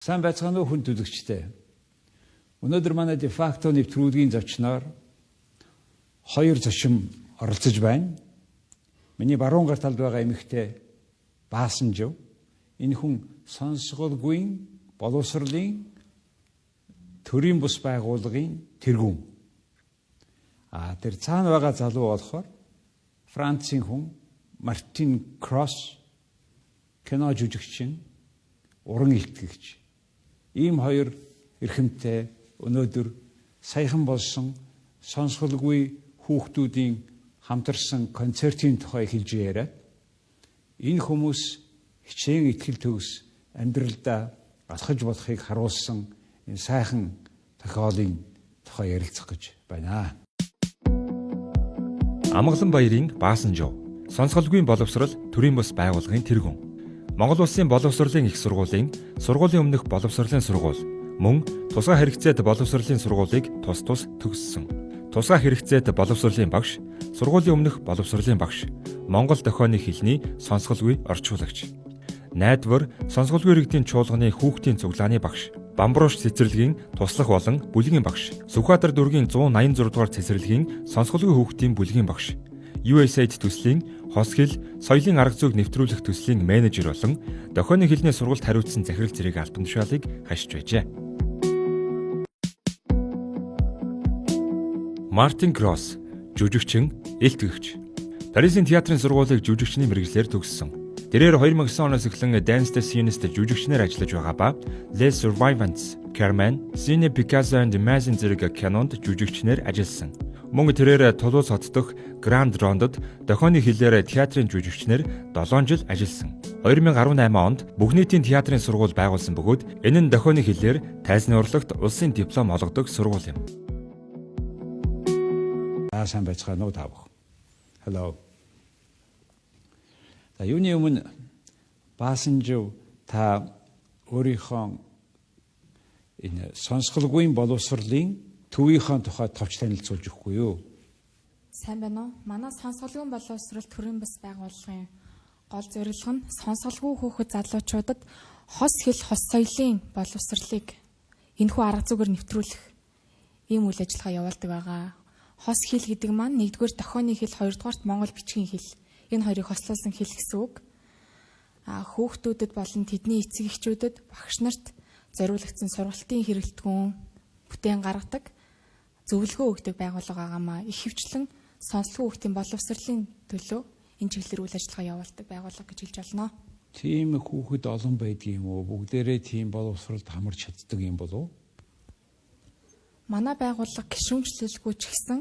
Сайн байцгаана уу хүн төлөгчтэй. Өнөөдөр манай де факто нэвтрүүлгийн зочноор хоёр зочим оролцож байна. Миний баруун гар талд байгаа эмэгтэй Baasanjav. Энэ хүн сонсголгүйн боловсролын төрийн бус байгууллагын тэргүүн. Тэр цаана байгаа залуу болохоор Францын хүн Мартин Крос, кино жүжигчин, уран илтгэгч. Ийм хоёр эрхэмтэй өнөөдөр саяхан болсон сонсголгүй хүүхдүүдийн хамтарсан концертын тухай хэлж яриад энэ хүмүүс хичээн итгэл төгс амьдралдаа алхаж болохыг харуулсан энэ сайхан тохиолын тухай ярилцах гэж байна. Амгаланbayарын Baasanjav, сонсголгүйн боловсрол төрийн бус байгууллагын тэргүүн. Монгол Улсын боловсролын их сургуулийн сургуулийн өмнөх боловсролын сургууль мөн тусгай хэрэгцээт боловсролын сургуулийг тус төгссөн. Тусгай хэрэгцээт боловсролын багш, сургуулийн өмнөх боловсролын багш, Монгол дохионы хэлний сонсголгүй орчуулагч. Найдвар сонсголгүй иргэдийн чуулганы хүүхдийн цуглааны багш, Бамбарууш цэцэрлэгийн туслах болон бүлгийн багш, Сүхбаатар дүүргийн 186 дугаар цэцэрлэгийн сонсголгүй хүүхдийн бүлгийн багш, USAID төслийн хос хэл, соёлын арга зүйг нэвтрүүлэх төслийн менежер болон дохионы хэлний сургалт хариуцсан захирал зэрэг албан тушаалыг хашиж байжээ. Мартин Крос, жүжигчин, илтгэгч. Парисын театрын сургуулийг жүжигчний мэргэжлэр төгссөн. Тэрээр 2009 оноос эхлэн Dance the Scenes жүжигчнээр ажиллаж байгаа ба Les Survivants, Carmen, Cine Picasso and Imagine зэрэг кинонд жүжигчнээр ажилласан. Мөн тэрээр Тулуус хот дох Гранд Рондод дохионы хэлээр театрын жүжигчнээр 7 жил ажилласан. 2018 онд бүх нийтийн театрын сургууль байгуулсан бөгөөд энэ нь дохионы хэлээр тайзны урлагт улсын диплом олгодог сургууль юм. Сайн байцгаана уу та бүхэн. Hello. Юуны өмнө Baasanjav та өөрийнхөө энэ сонсголгүйн боловсролын төвийнхөө тухай товч танилцуулж өгөхгүй юу? Сайн байна уу? Манай сонсголгүйн боловсрол төрийн бас байгууллагын гол зорилго нь сонсголгүй хүүхэд залуучуудад хос хэл хос соёлын боловсролыг энэхүү арга зүгээр нэвтрүүлэх ийм үйл ажиллагаа явуулдаг байгаа. Хос хэл гэдэг маань нэгдүгээр дохионы хэл, хоёрдугаарт монгол бичгийн хэл. Энэ хоёрыг хослуулсан хэл гэсэн үг. Хүүхдүүдэд болон тэдний эцэг эхчүүдэд багш нарт зориулагдсан сургалтын хэрэглэтгүүн бүтээн гаргадаг, зөвлөгөө өгдөг байгууллага байгаамаа. Их хвчлэн сонсголгүй хүүхдийн боловсролын төлөө энэ чиглэлээр үйл ажиллагаа явуулдаг байгууллага гэж хэлж болно. Тийм хүүхэд олон байдгийн юм уу? Бүгдээрээ тийм боловсролд хамарч чаддаг юм болов уу? Манай байгууллага гишүүнчлэлгүй ч гэсэн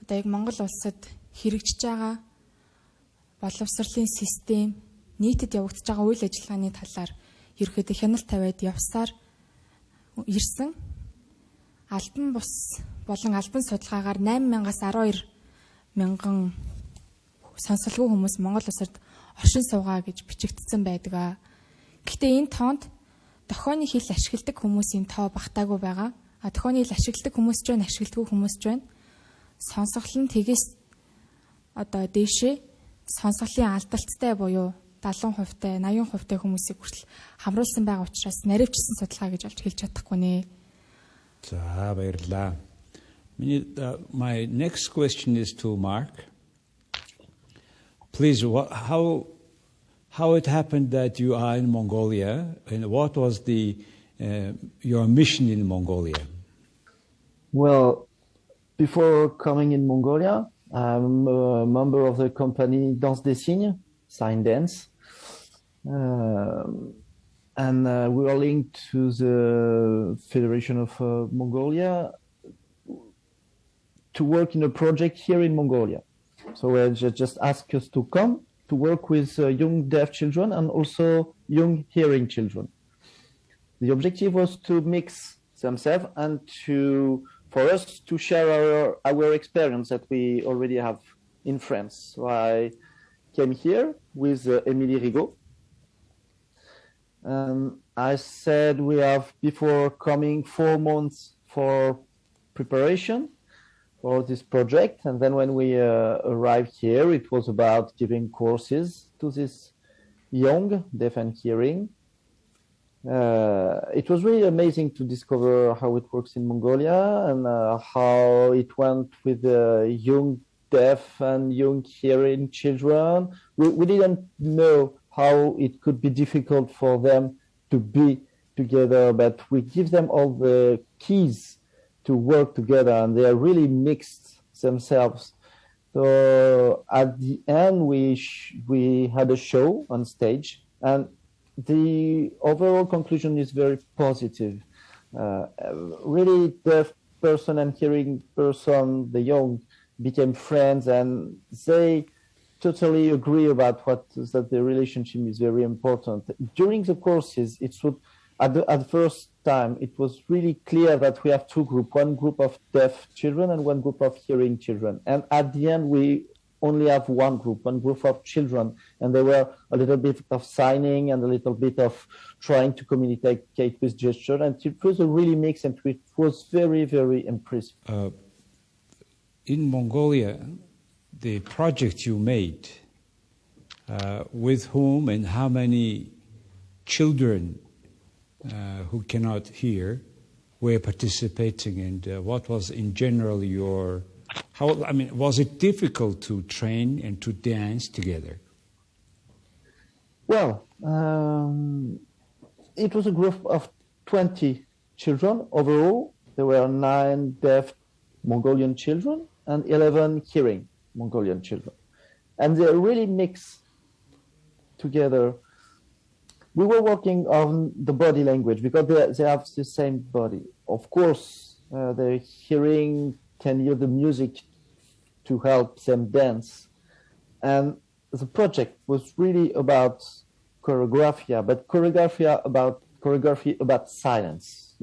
одоо яг Монгол улсад хэрэгжиж байгаа боловсролын систем, нийтэд явагдаж байгаа үйл ажиллагааны талаар ерөөхдөө хяналт тавиад явсаар ирсэн. Албан бус болон албан судалгаагаар 8,000-аас 12,000 сонсголгүй хүмүүс Монгол улсад оршин суугаа гэж бичигдсэн байдаг. Гэхдээ энэ тоонд дохионы хэл ашигладаг хүмүүсийн тоо багтаагүй байгаа. Дохионы хэл ашигладаг хүмүүс ч байна, ашигладаггүй хүмүүс ч байна. Сонсголын тэгээс одоо дээшээ сонсголын алдалттай буюу 70%-тай, 80%-тай хүмүүсийг хүртэл хамруулсан байгаа учраас наривчсан судалгаа гэж олж хэлж чадахгүй нэ. За баярлалаа. My next question is to Mark. Please, how it happened that you are in Mongolia and what was your mission in Mongolia? Well, before coming in Mongolia, I'm a member of the company Dance des Signes, Sign Dance. And we are linked to the Federation of Mongolia to work in a project here in Mongolia. So they just asked us to come to work with young deaf children and also young hearing children. The objective was to mix themselves and for us to share our experience that we already have in France. So I came here with Émilie Rigaud. I said we have, before coming, 4 months for preparation for this project. And then when we arrived here, it was about giving courses to this young deaf and hearing it was really amazing to discover how it works in Mongolia and how it went with young deaf and young hearing children. We didn't know how it could be difficult for them to be together, but we give them all the keys to work together, and they are really mixed themselves. So at the end, we had a show on stage, and the overall conclusion is very positive. Really, deaf person and hearing person, the young, became friends, and they totally agree about that the relationship is very important. During the courses, at the first time, it was really clear that we have two groups, one group of deaf children and one group of hearing children. And at the end, we only have one group of children. And there were a little bit of signing and a little bit of trying to communicate with gesture. And it was a really mix, and it was very, very impressive. In Mongolia, the project you made, with whom and how many children who cannot hear were participating, and what was in general was it difficult to train and to dance together? Well, it was a group of 20 children overall. There were 9 deaf Mongolian children and 11 hearing Mongolian children. And they really mixed together. We were working on the body language because they have the same body. Of course, the hearing can hear the music to help them dance. And the project was really about choreography, but choreography about silence,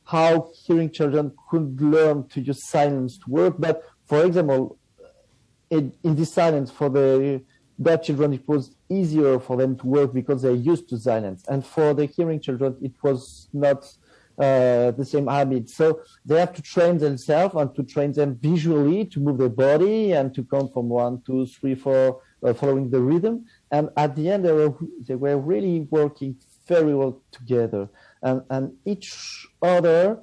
how hearing children could learn to use silence to work. But for example, in this silence for the deaf children, it was easier for them to work because they're used to silence. And for the hearing children, it was not the same habit. So they have to train themselves and to train them visually to move their body and to count from 1, 2, 3, 4, following the rhythm. And at the end, they were really working very well together. And each other,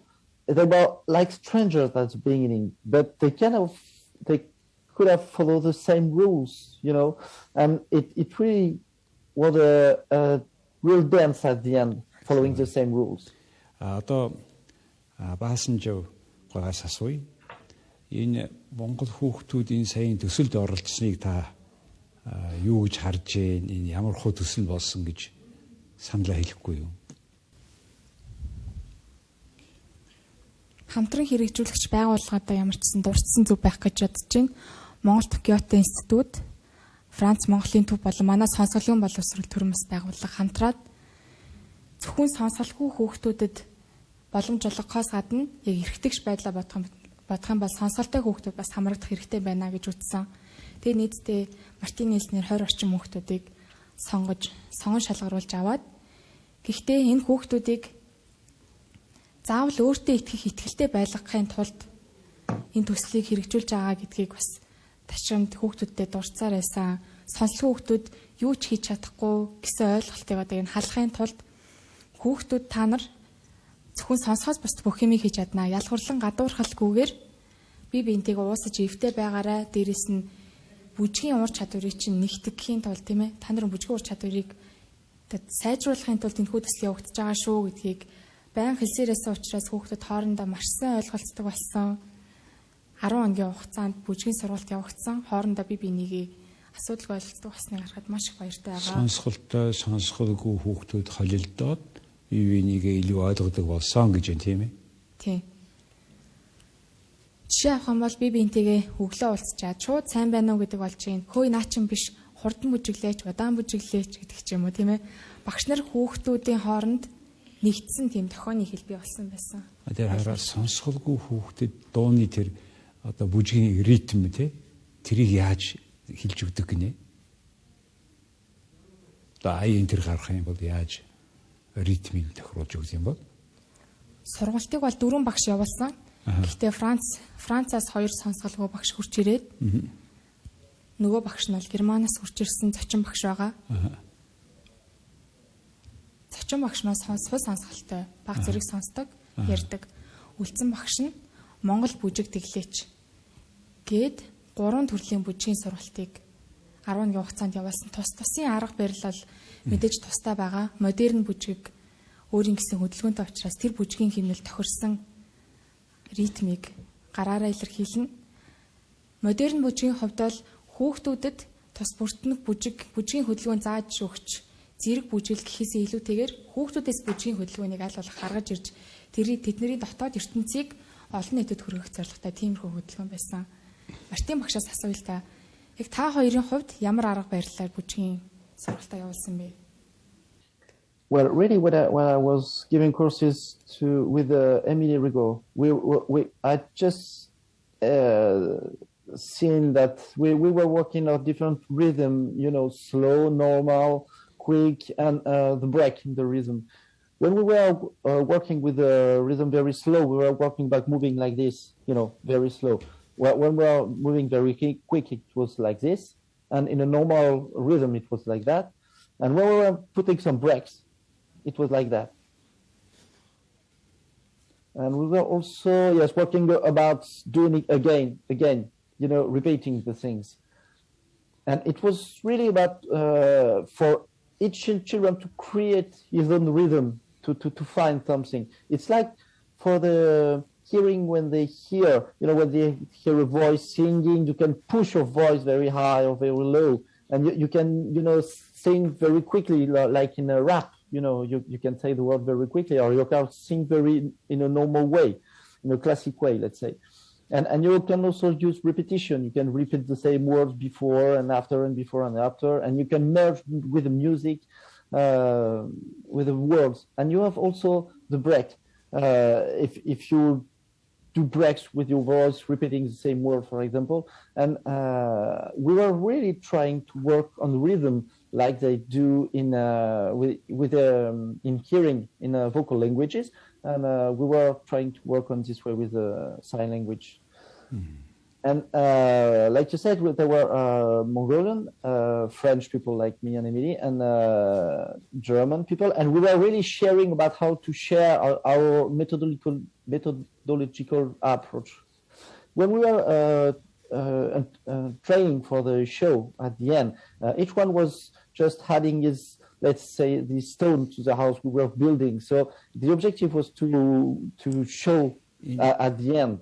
they were like strangers at the beginning, but they could have followed the same rules, and it really was a real dance at the end, following the same rules. Одоо Baasanjav гоёс асууя. Энэ Монгол хүүхдүүдийн саяын төсөлд оролцсныг та юу гэж харж байна? Энэ ямар хөө төсөл болсон гэж саналаа хэлэхгүй юу? Хамтран хэрэгжүүлэгч байгууллагуудаа ямар ч сан дурдсан зүг байх гэж бодож байна. Монгол Токиото институт, Франц Монголын төв болон манай Сонсголын боловсрол төрөмс байгууллага хамтраад зөвхөн сонсголгүй хүүхдүүдэд боломж олгохоос гадна яг эрхтэгч байдлаа бодох юм бол сонсголтой хүүхдүүд бас хамрагдах хэрэгтэй байна гэж үзсэн. Тэгээ нийтдээ Мартин Кросээр 20 орчим хүүхдүүдийг сонгон шалгаруулж аваад гэхдээ энэ хүүхдүүдийг заавал өөртөө итгэх итгэлтэй байлгахын тулд энэ төслийг хэрэгжүүлж байгаа гэдгийг бас ташрамд хүүхдүүдтэй дурдсаар байсан. Сонсголгүй хүүхдүүд юу ч хийж чадахгүй гэсэн ойлголтыг одоо энэ халахын тулд хүүхдүүд та нар зөвхөн сонсохоос бусд бүх юмыг хийж чадна. Ялгуурлан гадуурхалгүйгээр бие биентэйгээ уусаж эвтэй байгаарай. Дээрээс нь бүжгийн ур чадварыг чинь нэгтгэхийн тулд тийм ээ. Та нарын бүжгийн ур чадварыг сайжруулахын тулд энэ төсөл явагдаж байгаа шүү гэдгийг байн хэлсээрээсээ учраас хүүхдүүд хоорондоо маш сайн ойлголцдог болсон. 10 хоногийн хугацаанд бүжгийн сургалт явагдсан. Хоорондоо бие бинийгээ асуудалгүй ойлголцдог болсныг харахад маш их баяртай байгаа. Сонсголтой, сонсголгүй хүүхдүүд холилдоод бие бинийгээ илүү ойлгодог болсон гэж байна тийм ээ. Тийм. Жишээ авах юм бол бие биентэйгээ өглөө уулзчаад шууд сайн байна уу гэдэг болж юм. Хөөе наа чин биш, хурдан бүжиглээч, удаан бүжиглээч гэдэг ч юм уу тийм ээ. Багш нар хүүхдүүдийн хооронд нэгдсэн тийм тохионы хэлбий болсон байсан. Тэр хараа сонсголгүй хүүхдэд дууны тэр одоо бүжгийн ритм тий тэрийг яаж хэлж өгдөг гинэ? Одоо аян тэр гарах юм бол яаж ритмийг тохируулж өгөх юм бол? Сургалтыг бол 4 багш явуулсан. Гэхдээ Францаас 2 сонсголгүй багш хурж ирээд нөгөө багш нь бол Германаас хурж ирсэн зочин багш байгаа. Зочин багш нь сонсгол сонсголтой баг зэрэг сонсдог, ярьдаг. Үлдсэн багш нь Монгол бүжиг тэглээч гээд 3 төрлийн бүжгийн сургалтыг 10 оны хугацаанд явуулсан. Тусын арга барил бол мэдээж тустай байгаа. Модерн бүжиг өөрийн гэсэн хөдөлгөөнтэй учраас тэр бүжгийн хэмнэл тохирсон ритмийг гараараа илэрхийлнэ. Модерн бүжгийн хувьд бол хүүхдүүдэд тус бүртнэг бүжгийн хөдөлгөөн зааж өгч зэрэг бүжил гэхээсээ илүүтэйгээр хүүхдүүдээс бүжгийн хөдөлгөөнийг аль болох гаргаж ирж тэдний дотоод ертөнцийг олон нийтэд хүргэх зорилготой тиймэрхүү хөдөлгөөн байсан. Мартин багшаас асууя л та. Яг та хоёрын хувьд ямар арга барилаар бүжгийн сургалтаа явуулсан бэ? Well, really, when I was giving courses with Emily Rigaud, I just seen that we were working on different rhythm, slow, normal, quick, and the break in the rhythm. When we were working with the rhythm very slow, we were working by moving like this, very slow. When we were moving very quick, it was like this, and in a normal rhythm, it was like that. And when we were putting some breaks, it was like that. And we were also, working about doing it again, repeating the things. And it was really about for each children to create his own rhythm, to find something. It's like for the hearing, when they hear, when they hear a voice singing, you can push your voice very high or very low, and you can, sing very quickly, like in a rap. You can say the word very quickly, or you can sing in a normal way, in a classic way, let's say. And you can also use repetition. You can repeat the same words before and after and before and after, and you can merge with the music, with the words. And you have also the break. If you do breaks with your voice, repeating the same word, for example. And we were really trying to work on rhythm like they do in hearing in vocal languages, and we were trying to work on this way with sign language. Mm-hmm. And like you said, there were Mongolian, French people like me and Emily, and German people, and we were really sharing about how to share our methodological approach. When we were training for the show at the end, each one was just adding his, let's say, the stone to the house we were building. So the objective was to show at the end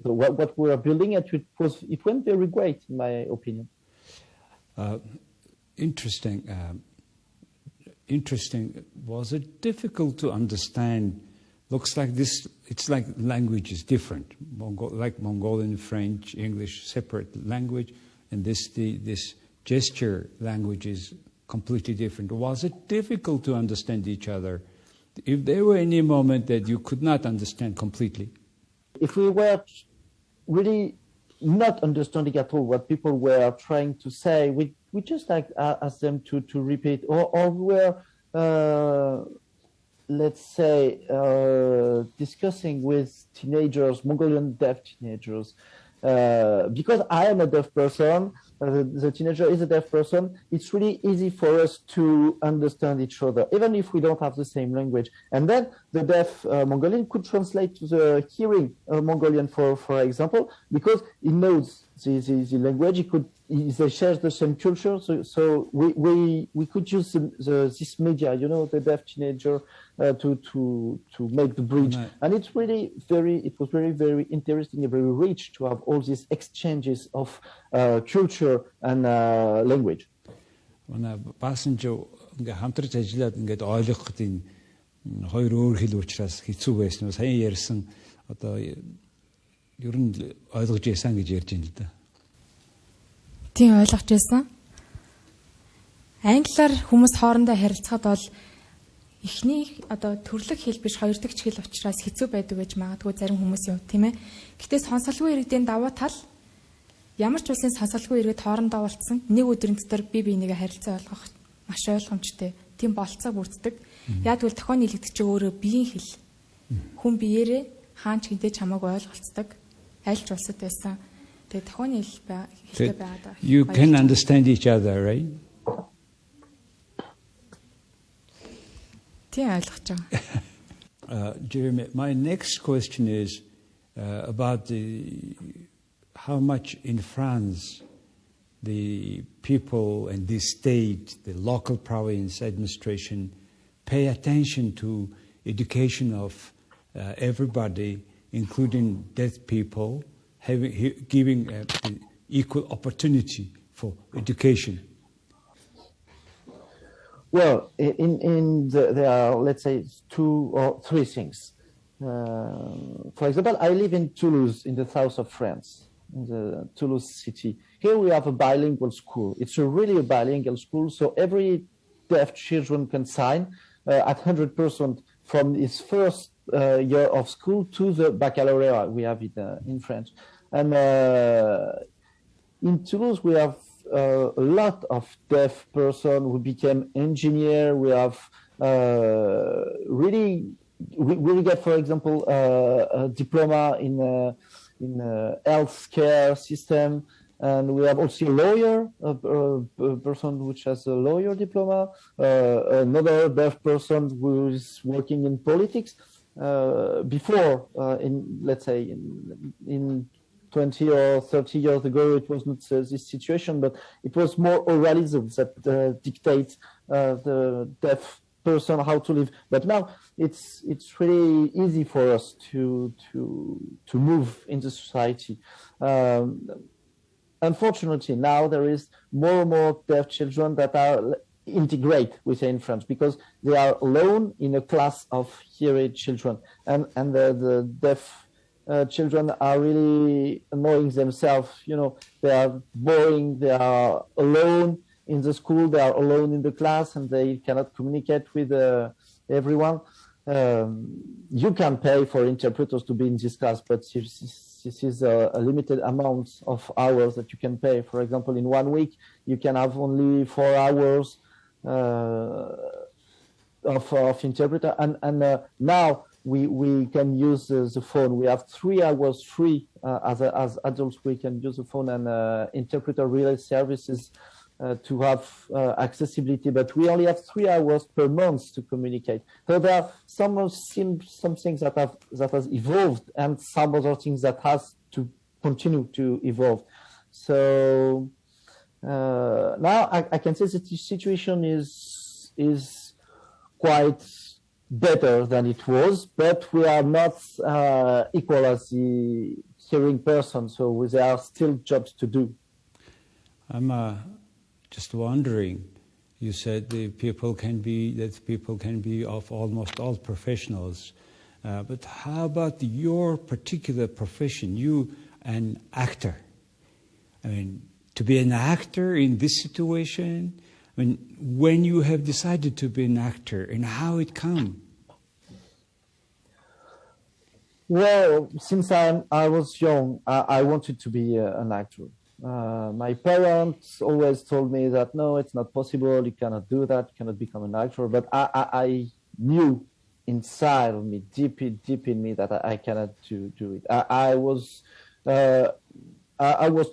what we were building, and it went very great in my opinion. Interesting. Was it difficult to understand? Looks like this. It's like language is different. Like Mongolian, French, English, separate language, and this gesture language is completely different. Was it difficult to understand each other? If there were any moment that you could not understand completely? If we were really not understanding at all what people were trying to say, we just asked them to repeat, or we were, let's say, discussing with teenagers, Mongolian deaf teenagers. Because I am a deaf person, the teenager is a deaf person, it's really easy for us to understand each other, even if we don't have the same language. And then the deaf Mongolian could translate to the hearing Mongolian, for example, because he knows the language, they share the same culture, so we could use this media, the deaf teenager, to make the bridge. Right. And it was very, very interesting and very rich to have all these exchanges of culture and language. Baasanjav хамтраж ажиллаад ингээд ойлгоход энэ хоёр өөр хэл учраас хэцүү байсан уу? Саяхан ярьсан одоо ер нь ойлгож яасан гэж ярьж байна л да. Тийм ойлгож байсан. Англиар хүмүүс хоорондоо харилцахад бол эхний одоо төрлөх хэл биш хоёр дахь хэл учраас хэцүү байдаг гэж магадгүй зарим хүмүүсийн хувьд, тийм ээ. Гэхдээ сонсголгүй иргэдийн давуу тал ямар ч улсын сонсголгүй иргэд хоорондоо уулзсан нэг өдрийн дотор бие биенийгээ харилцаа болгох маш ойлгомжтой. Тийм болцоо бүрддэг. Яг тэгвэл тохиолны илтгэгч өөрөө биеийн хэл. Хүн биеэрээ хаач хинтэй ч хамаагүй ойлголцдог. Аль ч улсад байсан. Тэгээ тохиолны хэлтэй байгаад. You can understand each other, right? Тийм ойлгож байгаа. Jeremy, my next question is about how much in France the people and the state, the local province administration, pay attention to education of everybody, including deaf people, giving equal opportunity for education. Well, there are, let's say, 2 or 3 things. For example, I live in Toulouse, in the south of France, in the Toulouse city. Here we have a bilingual school. It's really a bilingual school, so every deaf children can sign at 100% from his first year of school to the baccalaureate. We have it in French. And in Toulouse, we have a lot of deaf person who became engineer. We have we get, for example, a diploma in healthcare system, and we have also a lawyer, a person which has a lawyer diploma, another deaf person who is working in politics. Before, let's say in 20 or 30 years ago, it was not this situation, but it was more oralism that dictates the deaf person how to live. But now it's really easy for us to move in the society. Unfortunately, now there is more and more deaf children that are integrate within French because they are alone in a class of hearing children, and the deaf children are really annoying themselves. You know, they are boring. They are alone in the school. They are alone in the class, and they cannot communicate with everyone. You can pay for interpreters to be in this class, but this is a limited amount of hours that you can pay. For example, in 1 week, you can have only 4 hours of interpreter, and now we can use the phone. We have 3 hours free as adults. We can use the phone and interpreter relay services to have accessibility, but we only have 3 hours per month to communicate. So there are some things that has evolved, and some other things that has to continue to evolve. So now I can say that the situation is quite better than it was, but we are not equal as the hearing person, so there are still jobs to do. I'm just wondering, you said that people can be of almost all professionals, but how about your particular profession, you an actor? I mean, to be an actor in this situation, I mean, when you have decided to be an actor and how it come? Well, since I was young, I wanted to be an actor. My parents always told me that, no, it's not possible, you cannot do that, you cannot become an actor. But I knew inside of me, deep in me, that I cannot do it. I was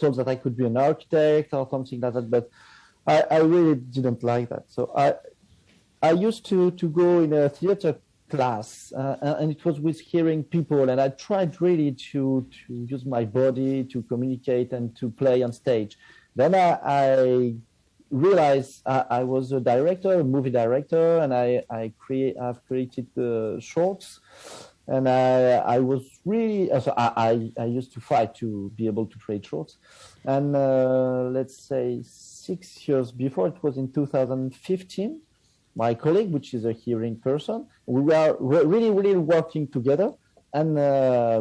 told that I could be an architect or something like that, but I really didn't like that. So I used to go in a theater class, and it was with hearing people, and I tried really to use my body to communicate and to play on stage. Then I realized I was a director, a movie director, and I've created shorts, and I was really, so I used to fight to be able to create shorts. And let's say 6 years before, it was in 2015, my colleague, which is a hearing person, we were really working together, and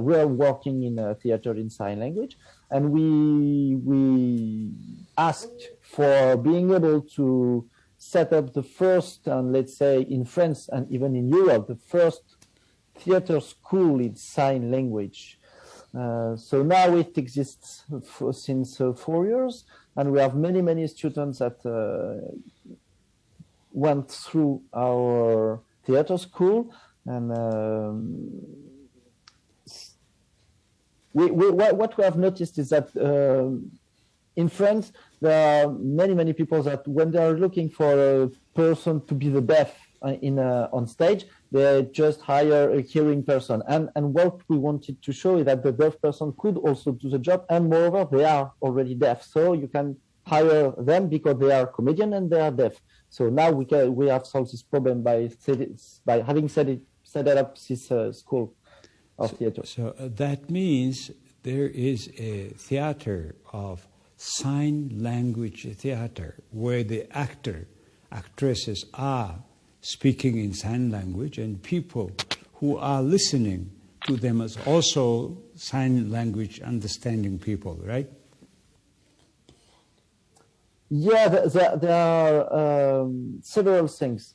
we are working in a theater in sign language, and we asked for being able to set up the first, and let's say in France and even in Europe, the first theater school in sign language. So now it exists since 4 years, and we have many students that went through our theater school, and what we have noticed is that in France there are many people that when they are looking for a person to be the deaf on stage, they just hire a hearing person. And what we wanted to show is that the deaf person could also do the job, and moreover, they are already deaf. So you can hire them because they are comedian and they are deaf. So now we have solved this problem by having set up this school of theater. So that means there is a theater of sign language theater where the actresses are speaking in sign language, and people who are listening to them as also sign language understanding people, right? Yeah, there are several things.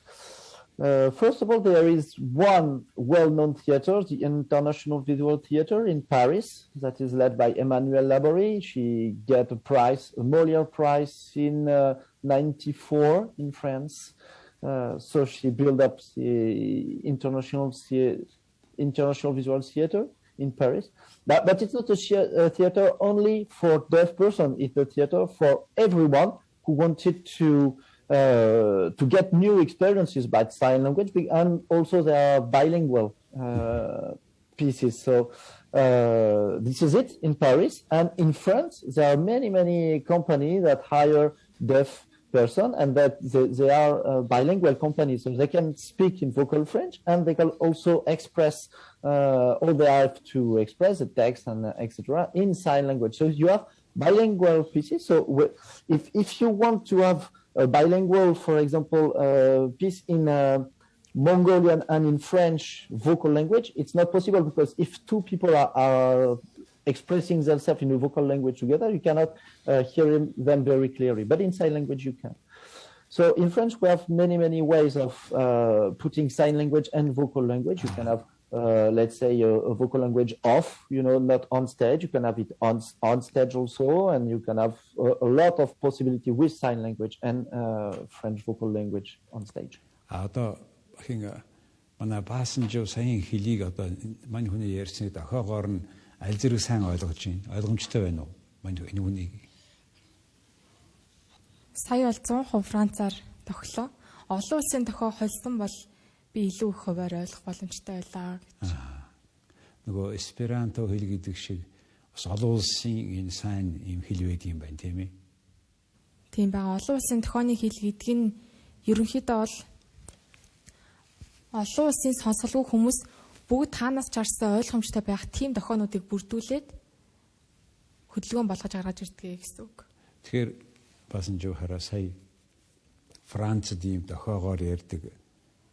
First of all, there is one well-known theater, the International Visual Theater in Paris, that is led by Emmanuelle Laborie. She got a Molière Prize in 94 in France. So she built up the International Visual Theater in Paris. But it's not a theater only for deaf persons. It's a theater for everyone who wanted to get new experiences by sign language, and also there are bilingual pieces. So this is it in Paris. And in France, there are many companies that hire deaf person, and that they are bilingual companies, so they can speak in vocal French, and they can also express all they have to express, the text and etc. in sign language. So you have bilingual pieces. So if you want to have a bilingual, for example, piece in Mongolian and in French vocal language, it's not possible, because if two people are expressing themselves in a vocal language together, you cannot hear them very clearly. But in sign language, you can. So in French, we have many ways of putting sign language and vocal language. You can have, let's say, a vocal language off, not on stage. You can have it on stage also, and you can have a lot of possibility with sign language and French vocal language on stage. манай Baasanjav саяын хэлийг одоо мань хүний ярьсныг дохоогоор нь аль зэрэг сайн ойлгож байна. Ойлгомжтой байна уу? Мань энэ хүнийг. Сая бол 100% Францаар тохилоо. Олон улсын тохио холсон бол би илүү их хуваар ойлгох боломжтой байлаа гэж. Нөгөө эсперанто хэл гэдэг шиг бас олон улсын энэ сайн юм хэл байдаг юм байна, тийм ээ. Тийм байгаа. Олон улсын тохионы хэл гэдэг нь ерөнхийдөө бол олон улсын сонсголгүй хүмүүс бүгд таанаас чарсан ойлгомжтой байх тийм тохионуудыг бүрдүүлээд хөдөлгөөн болгож гаргаж ирдэг гэсэн үг. Тэгэхээр Baasanjav хараа сая Францад ийм тохиогоор ярьдаг,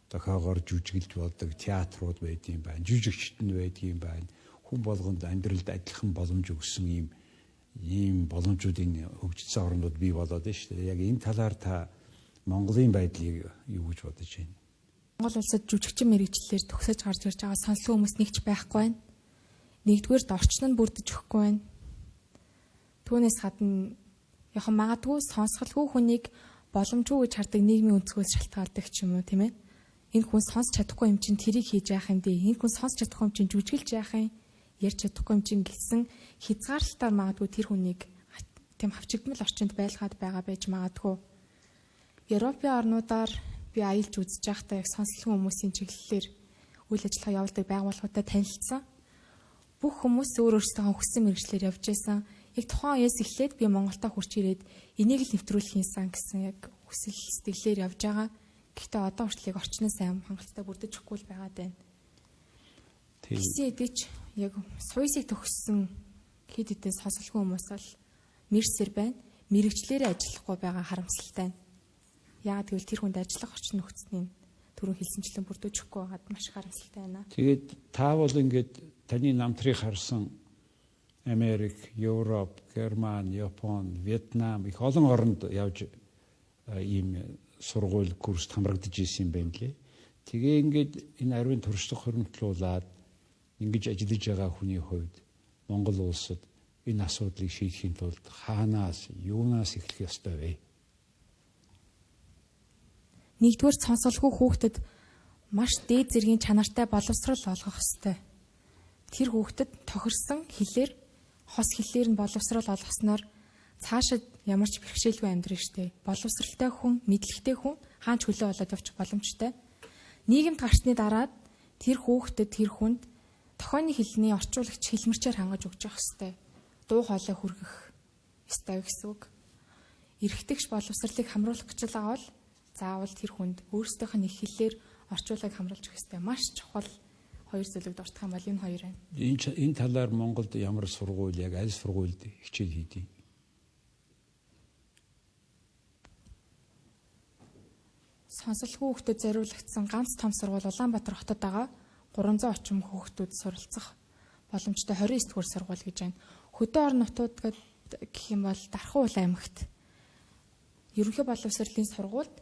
тохиогоор жүжиглж болдог театрууд байдığım байна. Жүжигчин байдığım байна. Хүн болгонд амьдралд адилхан боломж өгсөн ийм боломжуудын хөгжсөн орнууд бий болоод байна шүү дээ. Яг энэ талаар та Монголын байдлыг юу гэж бодож байна? Монгол улсад жүжигчин мэрэгчлэлээр төгсөж гарч ирж байгаа сонсогч хүмүүс нэгч байхгүй байна. Нэгдүгээрт орчин нь бүрдэж өгөхгүй байна. Түүнээс гадна яхан магадгүй сонсголгүй хүнийг боломжгүй гэж хардаг нийгмийн өнцгөөс шалтгаалдаг ч юм уу, тийм ээ. Энэ хүн сонсч чадахгүй юм чинь тэрийг хийж яах юм бэ? Энэ хүн сонсч чадахгүй юм чинь жүжиглж яах юм? Ярьж чадахгүй юм чинь гэсэн хязгаарлалтаар магадгүй тэр хүнийг тийм хавчигдмал орчинд байлгаад байгаа байж магадгүй. Европын орнуудаар би аялж үзэж байхдаа яг сонсголгүй хүмүүсийн чиглэлээр үйл ажиллагаа явуулдаг байгууллагуудад танилцсан. Бүх хүмүүс өөрсдөө хүссэн мэргэжлэр явж байсан. Яг тухайн үеэс эхлээд би Монголдо хурж ирээд энийг л нэвтрүүлэх юмсан гэсэн яг хүсэл сэтгэлээр явж байгаа. Гэхдээ одоо хүртэл орчноос сайн хангалттай бүрдэж өгөхгүй л байгаад байна. Тэгсэн хэдий ч яг суйсыг төгссөн хэд хэдэн сонсголгүй хүмүүс бол мэрсэр байна. Мэргэжлэрээ ажиллахгүй байгаа харамсалтай байна. Яагаад гэвэл тэр хүнд ажиллах орчин нөхцөний түрүүн хэлсэнчлэн бүрдэж өгөхгүй байгаад маш харамсалтай байна. Тэгээд та бол ингээд таны намтрыг харсан Америк, Европ, Герман, Япон, Вьетнам их олон оронд явж ийм сургууль курст хамрагдаж исэн юм байна лээ. Тэгээ ингээд энэ ариун туршлага хөрөнгөлүүлээд ингэж ажиллаж байгаа хүний хувьд Монгол улсад энэ асуудлыг шийдэхийн тулд хаанаас, юунаас эхлэх ёстой вэ? Нэгдүгээр сонсголгүй хүүхдэд маш дээд зэргийн чанартай боловсрол олгох ёстой. Тэр хүүхдэд тохирсон хэлээр хос хэлээр нь боловсрол олгосноор цаашид ямар ч бэрхшээлгүй амьдрэх штеп. Боловсралтай хүн, мэдлэгтэй хүн хаач хөлөө болоод явчих боломжтой. нийгэмд гарсны дараад тэр хүүхдэд тэр хүнд тохионы хэлний орчуулагч хэлмэрчээр хангаж өгч явах ёстой. Дуу хоолой хүргэх ёстой гэсэн үг. Эрхтэгч боловсролыг хамруулах гэж байгаа бол заавал тэр хүнд өөрсдийнх нь их хэллэр орчуулгыг хамруулж өгөх ёстой. Маш чухал хоёр зүйлийг дуртах юм бол энэ хоёр байна. Энэ талаар Монголд ямар сургууль яг аль сургуульд хичээл хийдэг? Сонсголгүй хүүхдэд зориулагдсан ганц том сургууль Улаанбаатар хотод байгаа 300 орчим хүүхдүүд суралцах боломжтой 29 дугаар сургууль гэж байна. Хөдөө орон нутгууд гэх юм бол Дархан Уул аймагт ерөнхий боловсролын сургуульд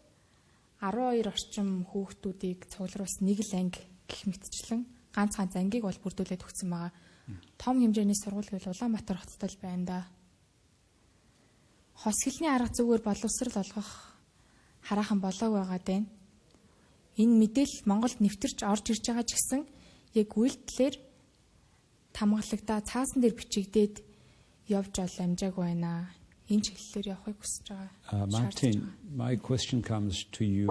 12 орчим хүүхдүүдийг цуглуулсан нэг л анги гэх мэтчлэн ганц ангийг бол бүрдүүлээд өгсөн байгаа. Том хэмжээний сургууль гэвэл Улаанбаатар хотод л байна да. Хос хэлний арга зүгээр боловсрол олгох хараахан болоог байгаа дээ. Энэ мэдээлэл Монголд нэвтэрч орж ирж байгаа ч гэсэн яг үйлдэлээр тамгалагдаа цаасан дээр бичигдээд явж ол амжааг байна. Энэ чиглэлээр явахыг хүсэж байгаа. Martin, my question comes to you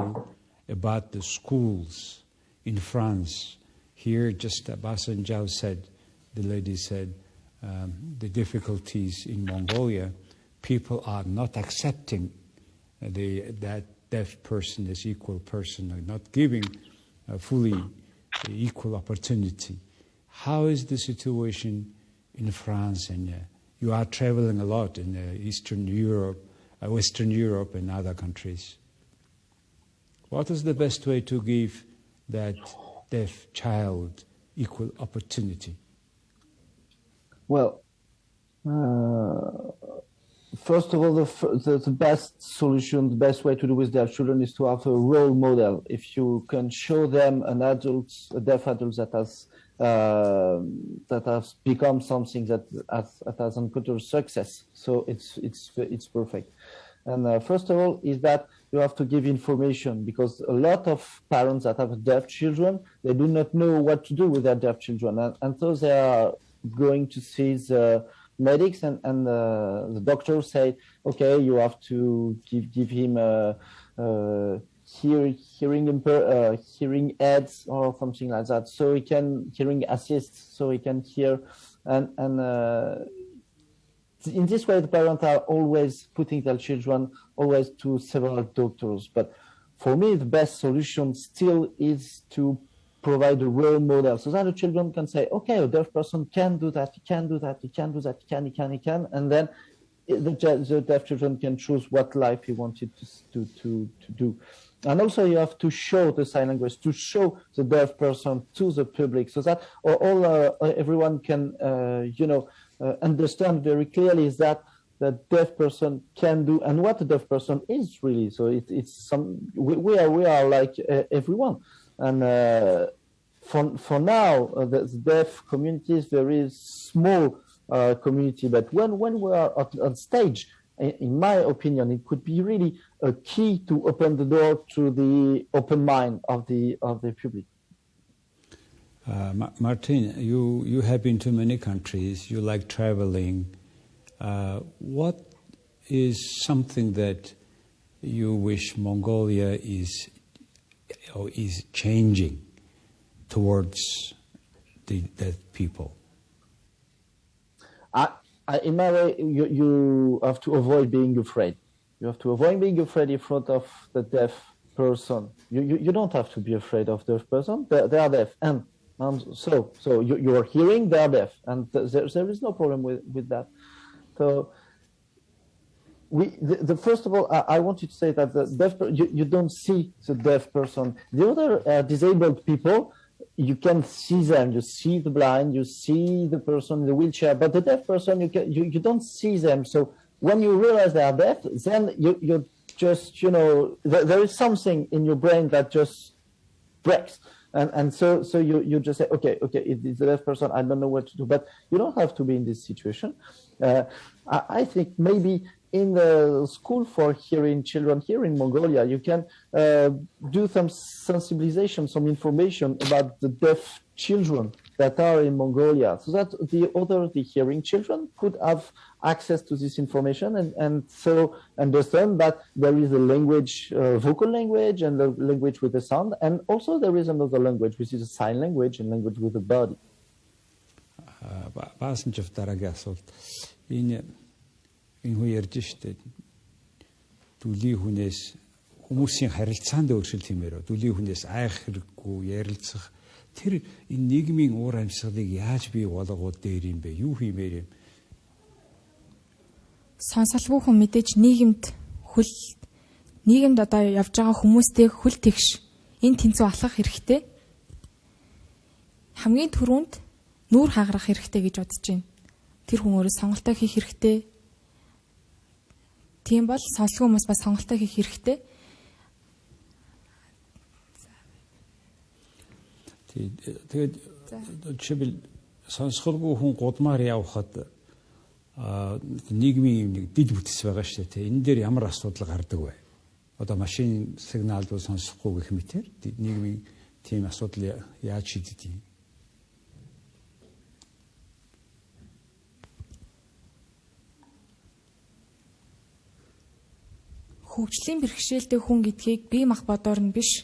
about the schools in France. Here, just Baasanjav said, the lady said, the difficulties in Mongolia, people are not accepting that deaf person as equal person, or not giving fully equal opportunity. How is the situation in France? And you are traveling a lot in Eastern Europe, Western Europe and other countries. What is the best way to give that deaf child equal opportunity? Well, first of all, the best solution, the best way to do with their children is to have a role model. If you can show them an adult, a deaf adult that has become something that has encountered success, so it's perfect. And first of all, is that you have to give information, because a lot of parents that have deaf children, they do not know what to do with their deaf children, and so they are going to see the medics and the doctors say, okay, you have to give him hearing aids or something like that, so he can hearing assist, so he can hear, and in this way the parents are always putting their children always to several doctors. But for me, the best solution still is to provide a role model, so that the children can say, okay, a deaf person can do that, he can do that, he can do that, he can, and then the deaf children can choose what life he wanted to do. And also you have to show the sign language, to show the deaf person to the public, so that everyone can, understand very clearly is that the deaf person can do, and what the deaf person is really. So it's we are like everyone. And for now, the deaf community is very small community. But when we are on stage, in my opinion, it could be really a key to open the door to the open mind of the public. Martin, you have been to many countries. You like traveling. What is something that you wish Mongolia is changing towards the deaf people? In my way, you have to avoid being afraid. You have to avoid being afraid in front of the deaf person. You don't have to be afraid of the deaf person. They are deaf, and so you are hearing, they are deaf, and there is no problem with that. So first of all, I want you to say that the deaf you don't see the deaf person. The other disabled people, you can see them. You see the blind, you see the person in the wheelchair, but the deaf person you don't see them. So when you realize they are deaf, then you just there is something in your brain that just breaks. And so you just say, okay, it's a deaf person, I don't know what to do. But you don't have to be in this situation. I think maybe in the school for hearing children here in Mongolia, you can do some sensibilization, some information about the deaf children, that are in Mongolia, so that the hearing children could have access to this information and so understand that there is a language, vocal language, and a language with a sound, and also there is another language, which is a sign language and language with a body. Baasanjav дараагийн асуулт. Энэ хүн ярьж штэ. Дүлийн хүнээс хүмүүсийн харилцаанд өөрчлөлт хиймээр. Дүлийн хүнээс айх хэрэггүй, ярилцах. Тэр энэ нийгмийн уур амьсгалыг яаж бий болгоод дээр юм бэ? Юу хиймээр юм? Сонсголгүй хүн мэдээж нийгэмд одоо явж байгаа хүмүүстэй хөл тэгш энэ тэнцүү алхах хэрэгтэй. Хамгийн түрүүнд нүүр хагарах хэрэгтэй гэж бодож байна. Тэр хүн өөрөө сонголтоо хийх хэрэгтэй. Тийм бол сонсголгүй хүмүүс бас сонголтоо хийх хэрэгтэй. Тэгээд жишээл сонсголгүй хүн гудмаар явхад нийгмийн нэг дид бүтц байгаа шүү дээ. Энэ дээр ямар асуудал гардаг вэ? Одоо машин сигналыг сонсохгүй гэх мэтэр нийгмийн тийм асуудал яаж шийддэг юм? Хөгжлийн бэрхшээлтэй хүн гэдгийг бие мах бодоор нь биш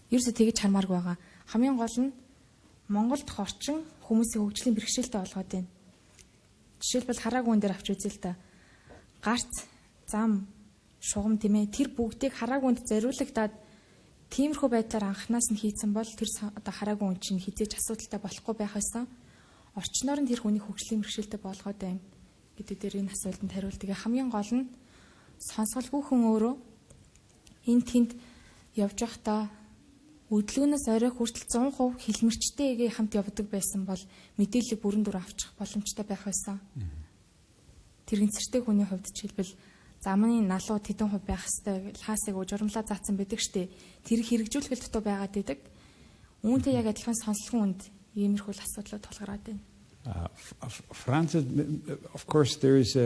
ерөөсө тэгж хармаарг байгаа. Хамгийн гол нь Монголд орчин хүмүүсийн хөгжлийн бэрхшээлтэй болгоод байна. Жишээлбэл хараагүй хүн дээр авч үзээ л да. Гарц, зам, шугам тэмээ тэр бүгдийг хараагүй хүнд зориулагдаад тиймэрхүү байдлаар анханаас нь хийцэн бол тэр одоо хараагүй хүн чинь хизээч асуудалтай болохгүй байх байсан. Орчноор нь тэр хүний хөгжлийн бэрхшээлтэй болгоод байна гэдэг дээр энэ асуултанд хариулдаг. Хамгийн гол нь сонсголгүй хүн өөрөө энэ тэнд явж байхдаа өдлөөнөөс орой хүртэл 100% хэлмэрчтэйгээ хамт явдаг байсан бол мэдээлэл бүрэн дүр авчих боломжтой байх байсан. Тэрэгцэртэй хүний хувьд жишээлбэл замны налуу тэдэн хувь байх хэвээр хаасыг журамлаа заасан байдаг штэ. Тэр хэрэгжүүлэхэд дутуу байгаад идэг. Үүнтэй яг адилхан сонсголгүй хүнд иймэрхүү асуудлууд тулгараад байна. France, of course, there is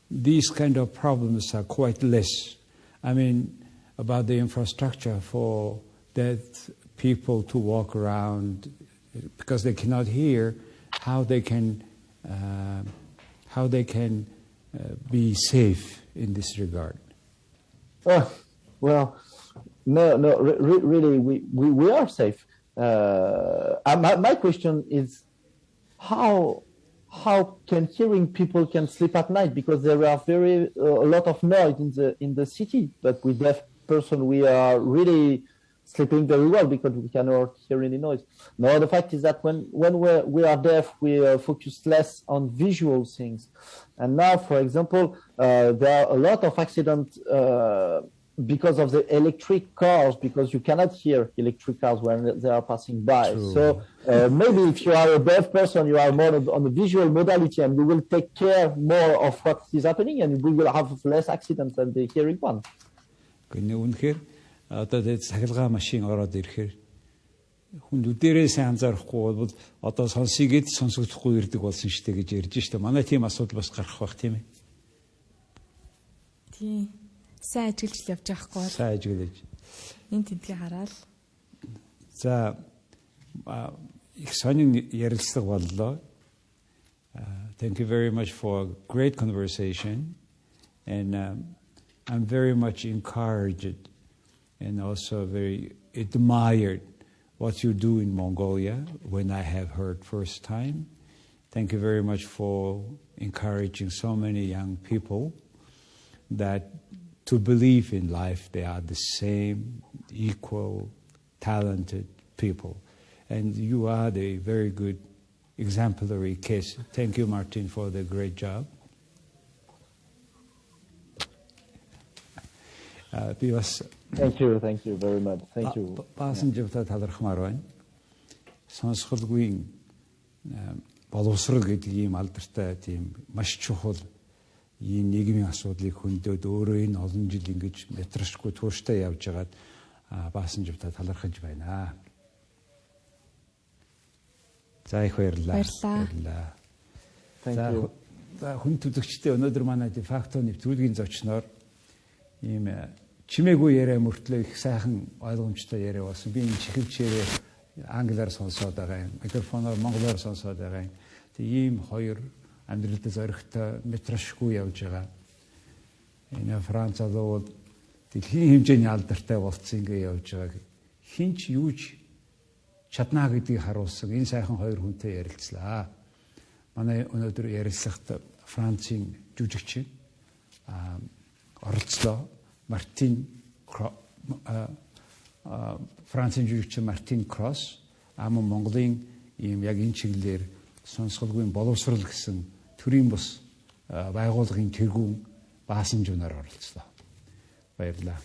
these kind of problems are quite less. I mean, about the infrastructure for deaf people to walk around because they cannot hear, how they can be safe in this regard. Well, really, we are safe. My question is how can hearing people can sleep at night, because there are a lot of noise in the city, but with deaf person we are really sleeping very well because we cannot hear any noise. No, the fact is that when we are deaf, we focus less on visual things. And now, for example, there are a lot of accidents because of the electric cars, because you cannot hear electric cars when they are passing by. True. So maybe if you are a deaf person, you are more on the visual modality, and you will take care more of what is happening, and we will have less accidents than the hearing one. Одоо цахилгаан машин ороод ирэхээр хүн үдээрээ сайн анзаарахгүй бол одоо сонсыгээд сонсогдохгүй ирдэг болсон шүү дээ гэж ярьж штэ. Манай тийм асуудал бас гарах бах тийм ээ. Тийм. Сайн ажиглаж явж байхгүй бол. Сайн ажиглаж. Энэ тентгийг хараад. За их сонин ярилцлага боллоо. Thank you very much for a great conversation, and I'm very much encouraged and also very admired what you do in Mongolia when I have heard first time. Thank you very much for encouraging so many young people that to believe in life they are the same, equal, talented people. And you are the very good exemplary case. Thank you, Martin, for the great job. Thank you very much. Thank you. Baasanjavтай талархмаар байна. Сонсголгүйн боловсрол гэдэг ийм алдартай тийм маш чухал ийм нийгмийн асуудлыг хөндөд өөрөө энэ олон жил ингэж мэтрашгүй тууштай явж байгаад Baasanjavтай талархаж байна. За их баярлалаа. Баярлалаа. Thank you. За хүн төлөгчтэй өнөөдөр манай дефакто нэвтрүүлгийн зочноор ийм чимээгүй яриа мөртлөө их сайхан ойлгомжтой яриа болсон. Би энэ чихвч яриа англиар сонсоод байгаа юм. Микрофоноор монголоор сонсоод байгаа юм. Ийм хоёр амьдралд зоригтой метрашгүй явж байгаа. Энэ Францад бол дэлхийн хэмжээний алдартай болцсон ингэ явж байгааг хинч юуж чадна гэдгийг харуулсан энэ сайхан хоёр хүнтэй ярилцлаа. Манай өнөөдөр ярилцлагт Францын жүжигчин оролцлоо. Францын жүжигчин Мартин Крос Монголын ийм яг энэ чиглэлээр Сонсголгүйн боловсрол гэсэн төрийн бус байгууллагын тэргүүн Baasanjav оролцлоо. Баярлалаа.